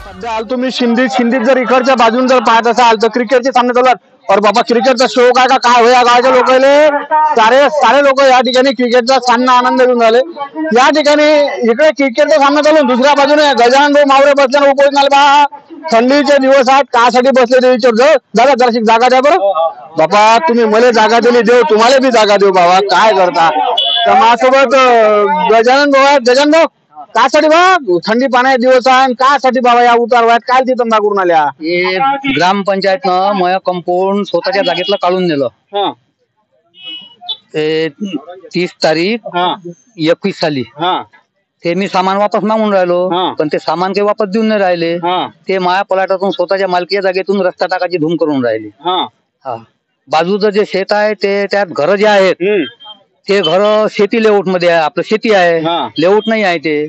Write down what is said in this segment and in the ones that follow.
सध्या आल तुम्ही शिंदीत जर इकडच्या बाजून जर पाहत असाल तर क्रिकेटचे सामने चालू आहेत। और बाबा क्रिकेटचा शो काय होया गावाच्या लोकांले सारे लोक या ठिकाणी क्रिकेटचा सामना आनंद घेऊन झाले। या ठिकाणी इकडे क्रिकेटचा सामना चालू दुसऱ्या बाजूने गजानन भाऊ मावरे बसल्याने उपोषणाला बा थंडीचे दिवस आहेत कासाठी बसले ते विचार दादा जराशी जागा द्या बरं बाबा तुम्ही मला जागा दिली देऊ तुम्हाला बी जागा देऊ बाबा काय करता। तर माझ्यासोबत गजानन भाऊ आहेत। गजानन भाऊ कासाठी बा थंडी पाण्या दिवस आहे कासाठी बाबा या उतारवात काय ती धंदा करून आल्या। हे ग्रामपंचायतनं मया कंपाऊंड स्वतःच्या जागेतलं काढून दिलं ते 30 तारीख 21 साली ते मी सामान वापस मागून राहिलो पण ते सामान काही वापस देऊन नाही राहिले। ते माया पलाटातून स्वतःच्या मालकीच्या जागेतून रस्ता टाकायची धूम करून राहिली। बाजूचं जे शेत आहे ते त्यात घर जे आहेत ते घर शेती लेआउट मध्ये आहे। आपलं शेती आहे लेआउट नाही आहे ते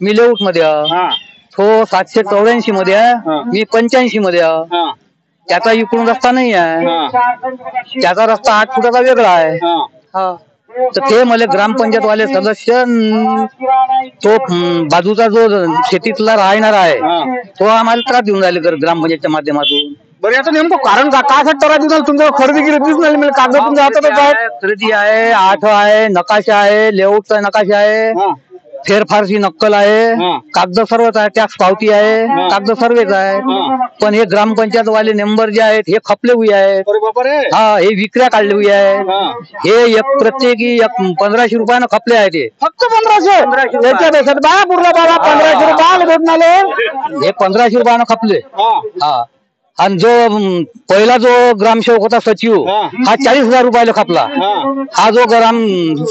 मी लेआउट मध्ये आहे। तो 784 मध्ये आहे मी 85 मध्ये आहे। त्याचा इकडून रस्ता नाही आहे त्याचा रस्ता 8 फुटाचा वेगळा आहे। तर ते मला ग्रामपंचायत वाले सदस्य तो बाजूचा जो शेतीतला राहणार आहे तो आम्हाला त्रास देऊन राहिले ग्रामपंचायतच्या माध्यमातून। बरं आता नेमकं कारण काय त्रास तुमचं खरेदी केली नाही कागद तुमच्या हातात आहे खरेदी आहे 8 आहे नकाशा आहे लेआउटचा नकाशा आहे फेरफारची नक्कल आहे कागद सर्वच आहे टॅक्स पावती आहे कागद सर्वच आहे पण हे ग्रामपंचायत वाले नंबर जे आहेत हे खपले हुई आहेत। हे विक्र्या काढले हुई आहे हे एक प्रत्येकी 1500 रुपयानं खपले आहे ते फक्त 1500 याच्या देशात बा पूर्ण बाबा 1500 रुपयाला भेटून आले हे 1500 रुपयानं खपले। आणि जो पहिला जो ग्रामसेवक होता सचिव हा 40,000 रुपयाला खपला। हा जो ग्राम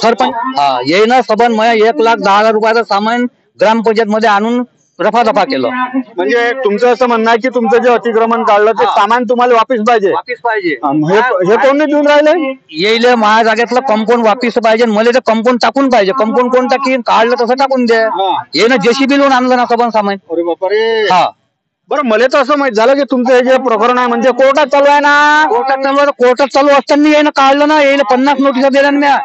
सरपंच येईन सबन मया 1,10,000 रुपयाचं सामान ग्रामपंचायत मध्ये आणून रफादफा केलं। म्हणजे तुमचं असं म्हणणं आहे की तुमचं जे अतिक्रमण काढलं ते सामान तुम्हाला वापस पाहिजे हे कोण नाही देऊन राहिले येईल माझ्या जागेतलं कंपाऊंड वापिस पाहिजे मला ते कंपाऊंड टाकून पाहिजे कंपाऊंड कोण टाकीन काढलं तसं टाकून द्या येणं जेसीबी लोन आणलं ना सबन सामान। अरे बापरे बरं मला तर असं माहित झालं की तुमचं हे जे प्रकरण आहे म्हणजे कोर्टात चालू आहे ना कोर्टात चालू असताना येईन काढलं ना येईन 50 नोटिसा दिल्या ना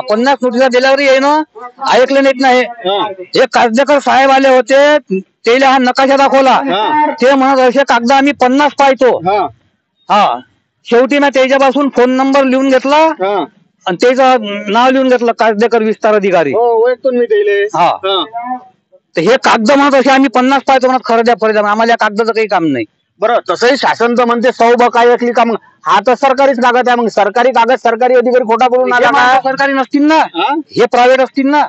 50 नोटिसा दिल्यावर येईन ऐकलं नाहीत नाही। हे कागदेकर साहेब आले होते त्याला हा नकाशा दाखवला ते म्हणत असे कागद आम्ही 50 पाहतो। शेवटी ना त्याच्यापासून फोन नंबर लिहून घेतला आणि त्याचं नाव लिहून घेतलं कागदेकर विस्तार अधिकारी। तर हे कागद म्हणत असे आम्ही 50 पाहतो म्हणत खरं द्या आम्हाला या कागदाचं काही काम नाही। बरं तसंही शासन तर म्हणते सौबकाई ऐकली का मग हा तर सरकारीच कागद आहे मग सरकारी कागद सरकारी अधिकारी खोटा बोलून आला सरकारी नसतील ना हे प्रायव्हेट असतील ना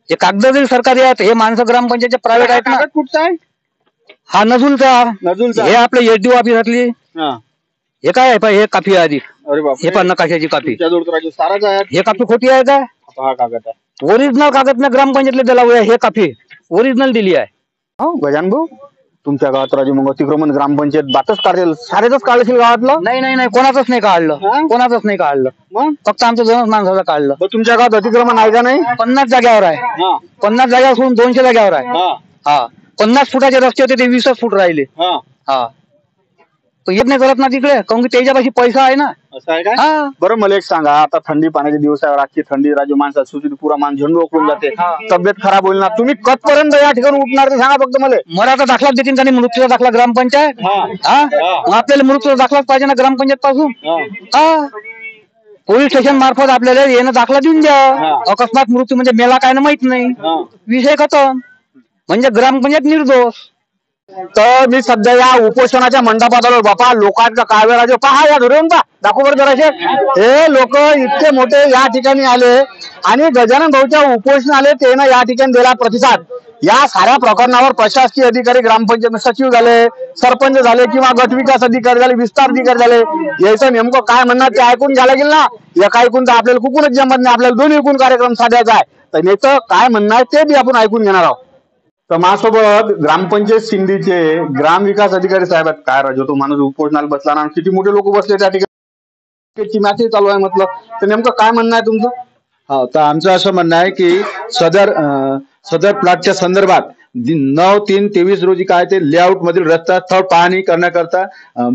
हे कागद जरी सरकारी आहेत हे माणसं ग्रामपंचायतचे प्रायव्हेट आहेत ना। कुठचा आहे हा नजूलचा हे आपल्या एसडीओ ऑफिसातली हे काय आहे हे काफी आधी हे पण नकाशाची काफी हे काफी खोटी आहे का हा कागद आहे ओरिजिनल कागद ना ग्रामपंचायतला दिला हुआ हे काफी ओरिजिनल दिली आहे। गजान भाऊ तुमच्या गावात राजू मग अतिक्रमण ग्रामपंचायत बातच काढेल सारेच काढशील गावातलं नाही कोणाचंच नाही काढलं मग फक्त आमचं 2 माणसाचं काढलं। तुमच्या गावात अतिक्रमण आहे का नाही 50 जाग्यावर आहे 50 जाग्यावर सोडून 200 जाग्यावर आहे 50 फुटाचे रस्ते होते ते 20 फूट राहिले येत नाही करत ना तिकडे काऊन की त्याच्यापाशी पैसा आहे ना असं आहे का। बरं मला एक सांगा आता थंडी पाण्याचे दिवस आहे रातची थंडी राजू माणसात सुचली पुरा मान झंडू उकळून जाते तब्येत खराब होईल ना तुम्ही कधपर्यंत या ठिकाणी उठणार ते सांगा फक्त मला आता दाखला देतील त्यांनी मृत्यूचा दाखला ग्रामपंचायत आपल्याला मृत्यूचा दाखलाच पाहिजे ना ग्रामपंचायत पासून पोलीस स्टेशन मार्फत आपल्याला येणं दाखला देऊन द्या अकस्मात मृत्यू म्हणजे मेला काय ना माहित नाही विषय खतम म्हणजे ग्रामपंचायत निर्दोष। तर मी सध्या या उपोषणाच्या मंडपात आलो बापा लोकांचा काय वेळा जो पहा या धरून पहा दाखव बरं जराशे हे लोक इतके मोठे या ठिकाणी आले आणि गजानन भाऊच्या उपोषण आले ते ना या ठिकाणी दिला प्रतिसाद। या साऱ्या प्रकरणावर प्रशासकीय अधिकारी ग्रामपंचायत सचिव झाले सरपंच झाले किंवा गट विकास अधिकारी झाले विस्तार अधिकारी झाले याचं नेमकं काय म्हणणं ते ऐकून घ्यायला गेलं ना एका ऐकून तर आपल्याला कुकूनच जमत नाही आपल्याला दोन्ही ऐकून कार्यक्रम साधायचा आहे तर नेतं काय म्हणणं आहे ते बी आपण ऐकून घेणार आहोत। तर माझ्यासोबत ग्रामपंचायत शिंदीचे ग्राम विकास अधिकारी साहेब आहेत। काय राजू तो माणूस उपोषणाला बसला ना किती मोठे लोक बसले त्या ठिकाणी मॅच चालू आहे म्हटलं तर नेमकं काय म्हणणं आहे तुमचं। तर आमचं असं म्हणणं आहे की सदर प्लॉटच्या संदर्भात 9/3/23 रोजी काय ते लेआउट मधील रस्ता स्थळ पाहणी करण्याकरता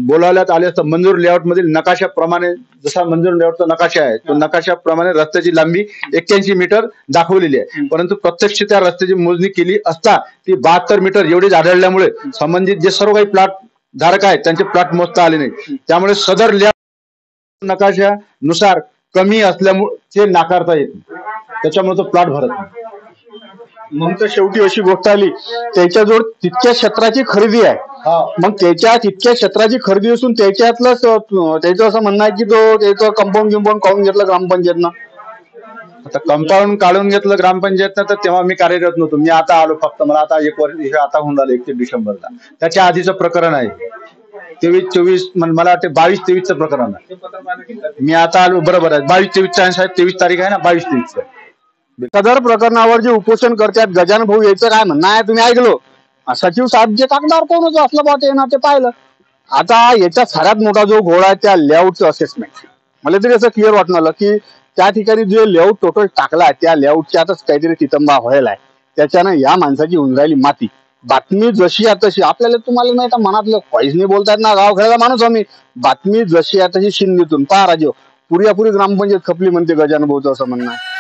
बोलावण्यात आले असता मंजूर लेआउट मधील नकाशाप्रमाणे जसा मंजूर लेआउटचा नकाशा आहे तो नकाशाप्रमाणे रस्त्याची लांबी 81 मीटर दाखवलेली आहे, परंतु प्रत्यक्ष त्या रस्त्याची मोजणी केली असता ती 72 मीटर एवढीच आढळल्यामुळे संबंधित जे सर्व काही प्लॉट धारक आहेत त्यांचे प्लॉट मोजता आले नाही, त्यामुळे सदर लेआउट नकाशानुसार कमी असल्यामुळे ते नाकारता येत नाही, त्याच्यामुळे तो प्लॉट भरत नाही. मग तर शेवटी अशी गोष्ट आली त्याच्याजवळ तितक्या क्षेत्राची खरेदी आहे, मग त्याच्या तितक्या क्षेत्राची खरेदी असून त्याचं असं म्हणणं आहे की तो त्याचं कंपाऊंड काढून घेतलं ग्रामपंचायतनं. आता कंपाऊंड काढून घेतलं ग्रामपंचायतनं तर तेव्हा मी कार्यरत नव्हतो, मी आता आलो फक्त, मला आता 1 वर्ष आता होऊन आलं 31 डिसेंबरला. त्याच्या आधीचं प्रकरण आहे 23-24 मला वाटते 22-23चं प्रकरण आहे. मी आता आलो बरोबर आहे 22-23 आहे, 23 तारीख आहे ना 22-23. सदर प्रकरणावर जे उपोषण करतात गजानन भाऊ याचं काय म्हणणं आहे तुम्ही ऐकलो. सचिव साहेब जे कागदार कोण होतं असलं बा ते ना ते पाहिलं. आता याचा सगळ्यात मोठा जो घोडा आहे त्या लेआउटचं असेसमेंट. मला तरी असं क्लिअर वाटून आलं की त्या ठिकाणी जे लेआउट टोटल टाकलाय त्या लेआउटच्या आतच काहीतरी तितंबा व्हायलाय, त्याच्यानं या माणसाची होऊन राहिली माती. बातमी जशी आहे तशी आपल्याला तुम्हाला नाही तर मनातलं काहीच बोलतायत ना, गाव खेळायला माणूस आम्ही. बातमी जशी आहे तशी शिंदेतून पहा राजीव पुरी ग्रामपंचायत खपली म्हणते गजानन भाऊचं असं म्हणणं आहे.